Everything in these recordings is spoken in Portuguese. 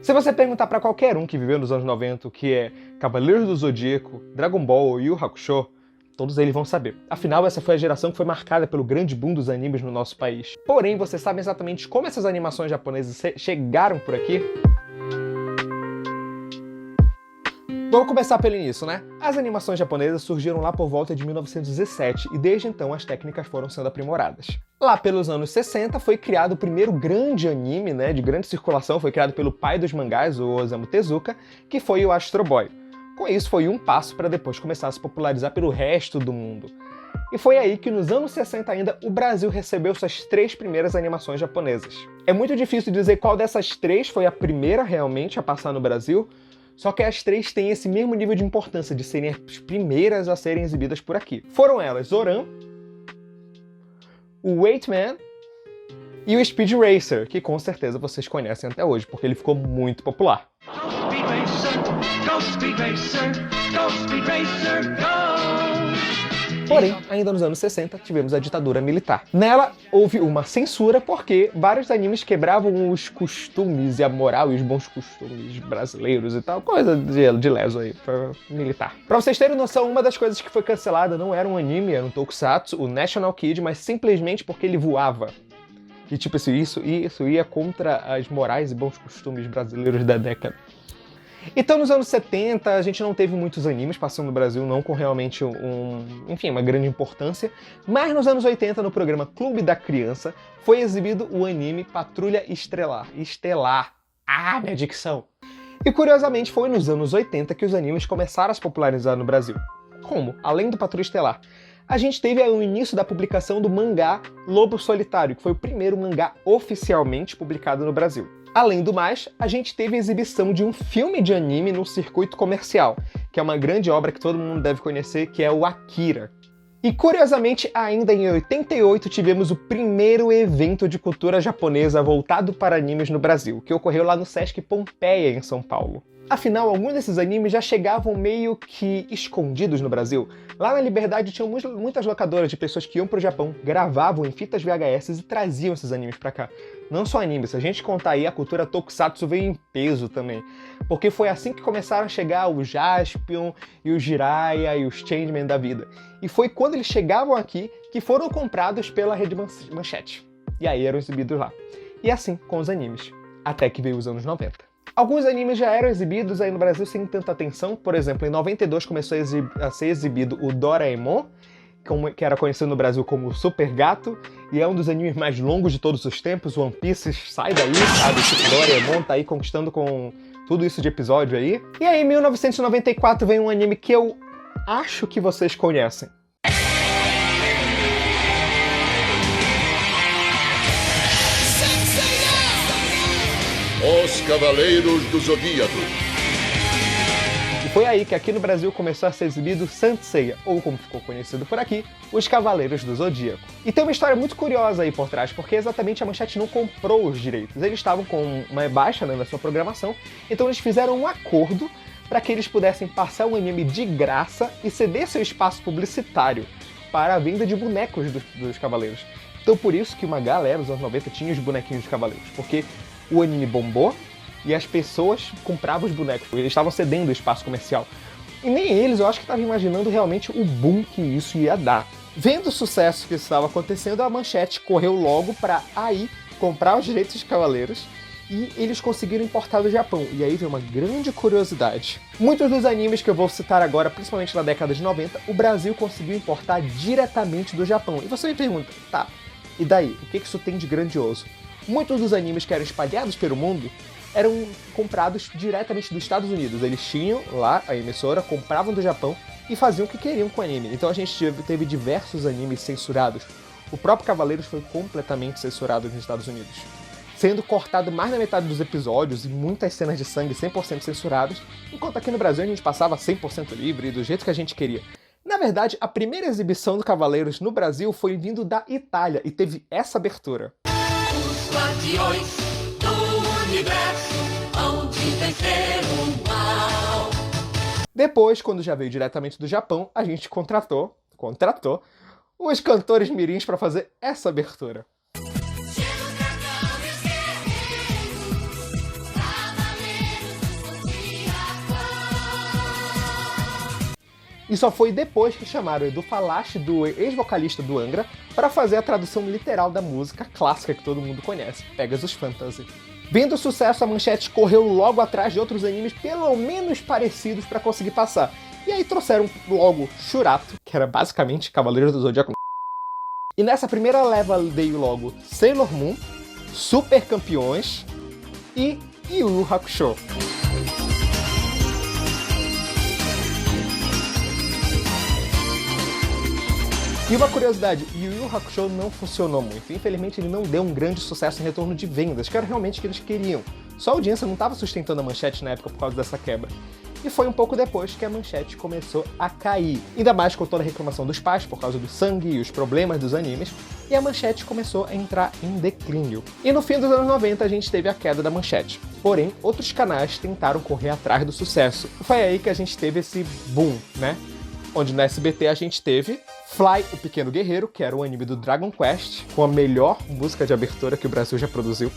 Se você perguntar pra qualquer um que viveu nos anos 90 o que é Cavaleiros do Zodíaco, Dragon Ball ou Yu Hakusho, todos eles vão saber. Afinal, essa foi a geração que foi marcada pelo grande boom dos animes no nosso país. Porém, você sabe exatamente como essas animações japonesas chegaram por aqui? Vamos começar pelo início, né? As animações japonesas surgiram lá por volta de 1917 e desde então as técnicas foram sendo aprimoradas. Lá pelos anos 60 foi criado o primeiro grande anime, né, de grande circulação, foi criado pelo pai dos mangás, o Osamu Tezuka, que foi o Astro Boy. Com isso foi um passo para depois começar a se popularizar pelo resto do mundo. E foi aí que nos anos 60 ainda o Brasil recebeu suas 3 primeiras animações japonesas. É muito difícil dizer qual dessas 3 foi a primeira realmente a passar no Brasil, só que as 3 têm esse mesmo nível de importância de serem as primeiras a serem exibidas por aqui. Foram elas Zoran, o Weight Man e o Speed Racer, que com certeza vocês conhecem até hoje, porque ele ficou muito popular. Go Speed Racer, go Speed Racer, go Speed Racer, go! Porém, ainda nos anos 60, tivemos a ditadura militar. Nela, houve uma censura porque vários animes quebravam os costumes e a moral e os bons costumes brasileiros e tal, coisa de leso aí, militar. Pra vocês terem noção, uma das coisas que foi cancelada não era um anime, era um tokusatsu, o National Kid, mas simplesmente porque ele voava. E tipo, isso ia contra as morais e bons costumes brasileiros da década. Então, nos anos 70, a gente não teve muitos animes passando no Brasil, não com realmente uma grande importância, mas nos anos 80, no programa Clube da Criança, foi exibido o anime Patrulha Estelar. Minha dicção! E curiosamente, foi nos anos 80 que os animes começaram a se popularizar no Brasil. Como? Além do Patrulha Estelar, a gente teve o início da publicação do mangá Lobo Solitário, que foi o primeiro mangá oficialmente publicado no Brasil. Além do mais, a gente teve a exibição de um filme de anime no circuito comercial, que é uma grande obra que todo mundo deve conhecer, que é o Akira. E curiosamente, ainda em 88, tivemos o primeiro evento de cultura japonesa voltado para animes no Brasil, que ocorreu lá no Sesc Pompeia, em São Paulo. Afinal, alguns desses animes já chegavam meio que escondidos no Brasil. Lá na Liberdade tinham muitas locadoras de pessoas que iam pro Japão, gravavam em fitas VHS e traziam esses animes pra cá. Não só animes, se a gente contar aí, a cultura tokusatsu veio em peso também. Porque foi assim que começaram a chegar o Jaspion e o Jiraiya e os Changeman da vida. E foi quando eles chegavam aqui que foram comprados pela Rede Manchete. E aí eram exibidos lá. E assim com os animes. Até que veio os anos 90. Alguns animes já eram exibidos aí no Brasil sem tanta atenção. Por exemplo, em 92 começou a ser exibido o Doraemon, que era conhecido no Brasil como Super Gato, e é um dos animes mais longos de todos os tempos. One Piece sai daí, sabe? O Doraemon tá aí conquistando com tudo isso de episódio aí. E aí, em 1994, vem um anime que eu acho que vocês conhecem. Os Cavaleiros do Zodíaco. E foi aí que aqui no Brasil começou a ser exibido Saint Seiya, ou como ficou conhecido por aqui, Os Cavaleiros do Zodíaco. E tem uma história muito curiosa aí por trás, porque exatamente a Manchete não comprou os direitos. Eles estavam com uma baixa, né, na sua programação, então eles fizeram um acordo para que eles pudessem passar o anime de graça e ceder seu espaço publicitário para a venda de bonecos dos Cavaleiros. Então por isso que uma galera nos anos 90 tinha os bonequinhos dos Cavaleiros, porque o anime bombou e as pessoas compravam os bonecos. Eles estavam cedendo o espaço comercial. E nem eles, eu acho que estavam imaginando realmente o boom que isso ia dar. Vendo o sucesso que estava acontecendo, a Manchete correu logo para aí comprar os direitos dos Cavaleiros e eles conseguiram importar do Japão. E aí vem uma grande curiosidade. Muitos dos animes que eu vou citar agora, principalmente na década de 90, o Brasil conseguiu importar diretamente do Japão. E você me pergunta, tá, e daí? O que isso tem de grandioso? Muitos dos animes que eram espalhados pelo mundo eram comprados diretamente dos Estados Unidos. Eles tinham lá a emissora, compravam do Japão e faziam o que queriam com o anime. Então a gente teve diversos animes censurados. O próprio Cavaleiros foi completamente censurado nos Estados Unidos, sendo cortado mais da metade dos episódios e muitas cenas de sangue 100% censuradas, enquanto aqui no Brasil a gente passava 100% livre, do jeito que a gente queria. Na verdade, a primeira exibição do Cavaleiros no Brasil foi vindo da Itália e teve essa abertura. Guardiões do universo, onde vencer o mal. Depois, quando já veio diretamente do Japão, a gente contratou os cantores mirins para fazer essa abertura. Chega o dragão e os guerreiros, Cavaleiros E só foi depois que chamaram o Edu Falaschi, do ex-vocalista do Angra, para fazer a tradução literal da música clássica que todo mundo conhece, Pegasus Fantasy. Vendo o sucesso, a Manchete correu logo atrás de outros animes pelo menos parecidos para conseguir passar. E aí trouxeram logo Shurato, que era basicamente Cavaleiros do Zodíaco. E nessa primeira leva veio logo Sailor Moon, Super Campeões e Yu Yu Hakusho. E uma curiosidade, Yu Yu Hakusho não funcionou muito. Infelizmente ele não deu um grande sucesso em retorno de vendas, que era realmente o que eles queriam. Só a audiência não estava sustentando a Manchete na época por causa dessa quebra. E foi um pouco depois que a Manchete começou a cair. Ainda mais com toda a reclamação dos pais por causa do sangue e os problemas dos animes, e a Manchete começou a entrar em declínio. E no fim dos anos 90 a gente teve a queda da Manchete. Porém, outros canais tentaram correr atrás do sucesso. Foi aí que a gente teve esse boom, né? Onde no SBT a gente teve Fly, o Pequeno Guerreiro, que era o anime do Dragon Quest, com a melhor música de abertura que o Brasil já produziu.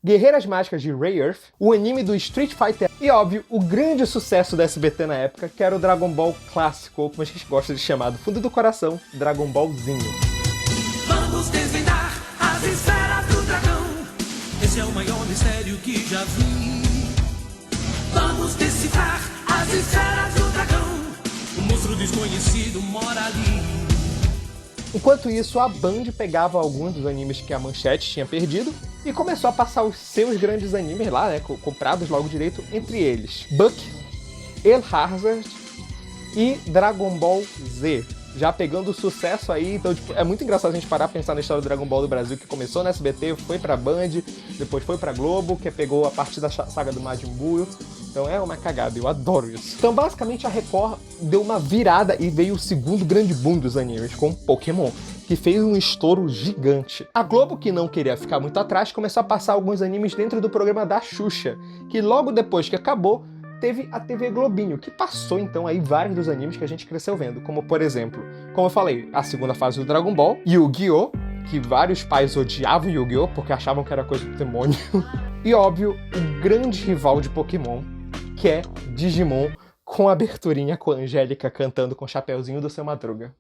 Guerreiras Mágicas de Ray Earth, o anime do Street Fighter e, óbvio, o grande sucesso da SBT na época, que era o Dragon Ball clássico, ou como a gente gosta de chamar do fundo do coração, Dragon Ballzinho. Vamos desvendar as esferas do dragão. Esse é o maior mistério que já vi. Vamos decifrar as esferas do dragão. O monstro desconhecido mora ali. Enquanto isso, a Band pegava alguns dos animes que a Manchete tinha perdido e começou a passar os seus grandes animes lá, né, comprados logo direito, entre eles Buck, El Hazard e Dragon Ball Z. Já pegando sucesso aí, então tipo, é muito engraçado a gente parar a pensar na história do Dragon Ball do Brasil, que começou na SBT, foi pra Band, depois foi pra Globo, que pegou a partir da saga do Majin Buu. Então é uma cagada, eu adoro isso. Então basicamente a Record deu uma virada e veio o segundo grande boom dos animes, com Pokémon, que fez um estouro gigante. A Globo, que não queria ficar muito atrás, começou a passar alguns animes dentro do programa da Xuxa, que logo depois que acabou, teve a TV Globinho, que passou então aí vários dos animes que a gente cresceu vendo, como por exemplo, como eu falei, a segunda fase do Dragon Ball, Yu-Gi-Oh!, que vários pais odiavam Yu-Gi-Oh! Porque achavam que era coisa do demônio, e óbvio, o grande rival de Pokémon, que é Digimon, com a aberturinha com a Angélica cantando com o chapeuzinho do Seu Madruga.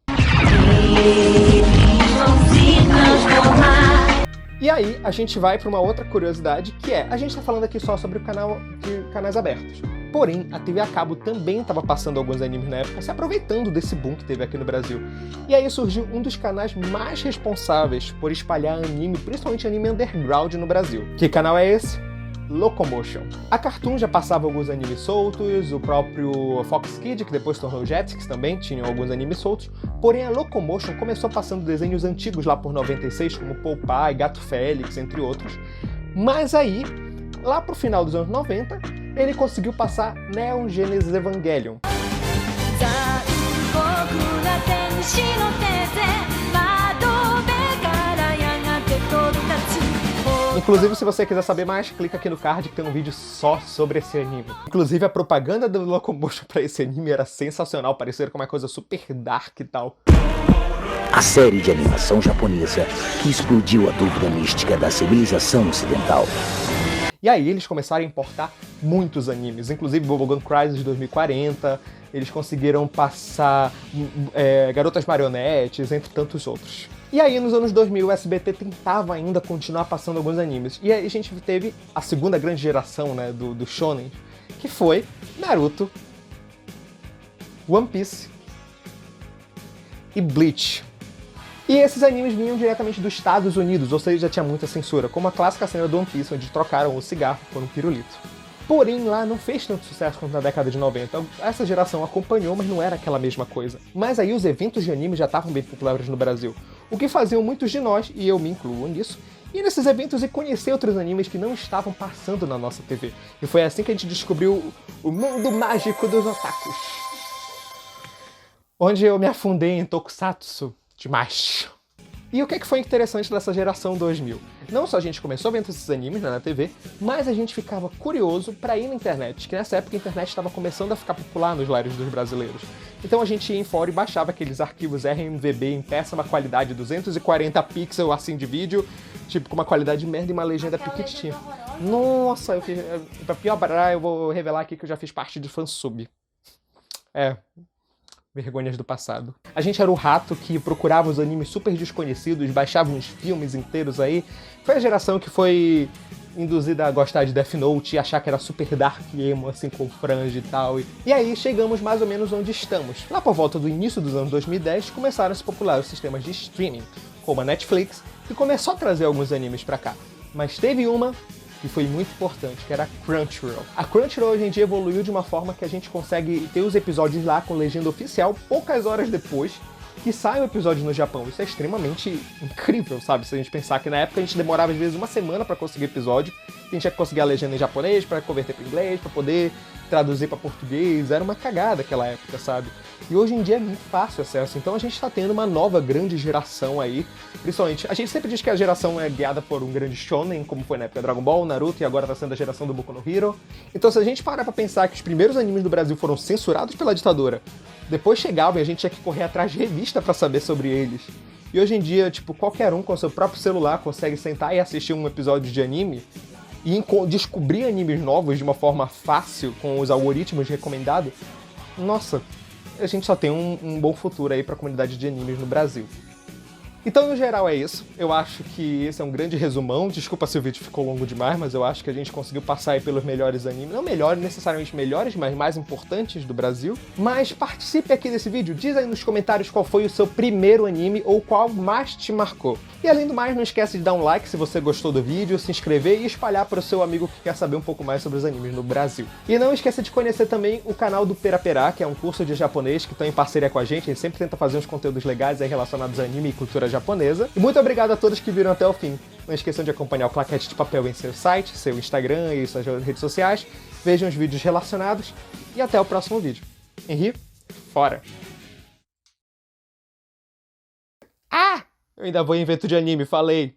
E aí, a gente vai para uma outra curiosidade, que é, a gente tá falando aqui só sobre o canal de canais abertos. Porém, a TV a cabo também estava passando alguns animes na época, se aproveitando desse boom que teve aqui no Brasil. E aí surgiu um dos canais mais responsáveis por espalhar anime, principalmente anime underground no Brasil. Que canal é esse? Locomotion. A Cartoon já passava alguns animes soltos, o próprio Fox Kids, que depois se tornou Jetix, também tinham alguns animes soltos, porém a Locomotion começou passando desenhos antigos lá por 96, como Popeye, Gato Félix, entre outros, mas aí, lá pro final dos anos 90, ele conseguiu passar Neon Genesis Evangelion. Inclusive, se você quiser saber mais, clica aqui no card que tem um vídeo só sobre esse anime. Inclusive, a propaganda do Locomotion pra esse anime era sensacional, parecia com uma coisa super dark e tal. A série de animação japonesa que explodiu a dúvida mística da civilização ocidental. E aí eles começaram a importar muitos animes, inclusive Bubblegum Crisis 2040, eles conseguiram passar Garotas Marionetes, entre tantos outros. E aí, nos anos 2000, o SBT tentava ainda continuar passando alguns animes. E aí a gente teve a segunda grande geração, né, do shonen, que foi Naruto, One Piece e Bleach. E esses animes vinham diretamente dos Estados Unidos, ou seja, já tinha muita censura, como a clássica cena do One Piece, onde trocaram o cigarro por um pirulito. Porém, lá não fez tanto sucesso quanto na década de 90. Essa geração acompanhou, mas não era aquela mesma coisa. Mas aí os eventos de anime já estavam bem populares no Brasil, o que faziam muitos de nós, e eu me incluo nisso, ir nesses eventos e conhecer outros animes que não estavam passando na nossa TV. E foi assim que a gente descobriu o mundo mágico dos otakus, onde eu me afundei em tokusatsu demais. E o que foi interessante dessa geração 2000? Não só a gente começou vendo esses animes na TV, mas a gente ficava curioso pra ir na internet, que nessa época a internet estava começando a ficar popular nos lares dos brasileiros. Então a gente ia em fórum e baixava aqueles arquivos RMVB em péssima qualidade, 240 pixels assim de vídeo, tipo com uma qualidade de merda e uma legenda piquitinha. Nossa, pra piorar, eu vou revelar aqui que eu já fiz parte de fansub. Vergonhas do passado. A gente era o rato que procurava os animes super desconhecidos, baixava uns filmes inteiros aí. Foi a geração que foi induzida a gostar de Death Note e achar que era super dark emo, assim, com franja e tal. E aí chegamos mais ou menos onde estamos. Lá por volta do início dos anos 2010, começaram a se popular os sistemas de streaming, como a Netflix, que começou a trazer alguns animes pra cá. Mas teve uma que foi muito importante, que era a Crunchyroll. A Crunchyroll hoje em dia evoluiu de uma forma que a gente consegue ter os episódios lá com legenda oficial poucas horas depois que sai o episódio no Japão. Isso é extremamente incrível, sabe? Se a gente pensar que na época a gente demorava às vezes uma semana pra conseguir episódio, a gente ia conseguir a legenda em japonês pra converter pra inglês, pra poder traduzir pra português, era uma cagada aquela época, sabe? E hoje em dia é muito fácil o acesso, então a gente tá tendo uma nova grande geração aí, principalmente, a gente sempre diz que a geração é guiada por um grande shonen, como foi na época Dragon Ball, Naruto, e agora tá sendo a geração do Boku no Hero. Então se a gente parar pra pensar que os primeiros animes do Brasil foram censurados pela ditadura, depois chegavam e a gente tinha que correr atrás de revista pra saber sobre eles. E hoje em dia, tipo, qualquer um com seu próprio celular consegue sentar e assistir um episódio de anime e descobrir animes novos de uma forma fácil, com os algoritmos recomendados. Nossa, a gente só tem um bom futuro aí pra comunidade de animes no Brasil. Então, no geral, é isso. Eu acho que esse é um grande resumão. Desculpa se o vídeo ficou longo demais, mas eu acho que a gente conseguiu passar aí pelos melhores animes. Não melhores, necessariamente melhores, mas mais importantes do Brasil. Mas participe aqui desse vídeo. Diz aí nos comentários qual foi o seu primeiro anime ou qual mais te marcou. E além do mais, não esquece de dar um like se você gostou do vídeo, se inscrever e espalhar para o seu amigo que quer saber um pouco mais sobre os animes no Brasil. E não esqueça de conhecer também o canal do Pera Pera, que é um curso de japonês que está em parceria com a gente sempre tenta fazer uns conteúdos legais aí relacionados a anime e cultura japonesa. E muito obrigado a todos que viram até o fim. Não esqueçam de acompanhar o Claquete de Papel em seu site, seu Instagram e suas redes sociais. Vejam os vídeos relacionados e até o próximo vídeo. Henri, fora! Ah! Eu ainda vou em evento de anime, falei!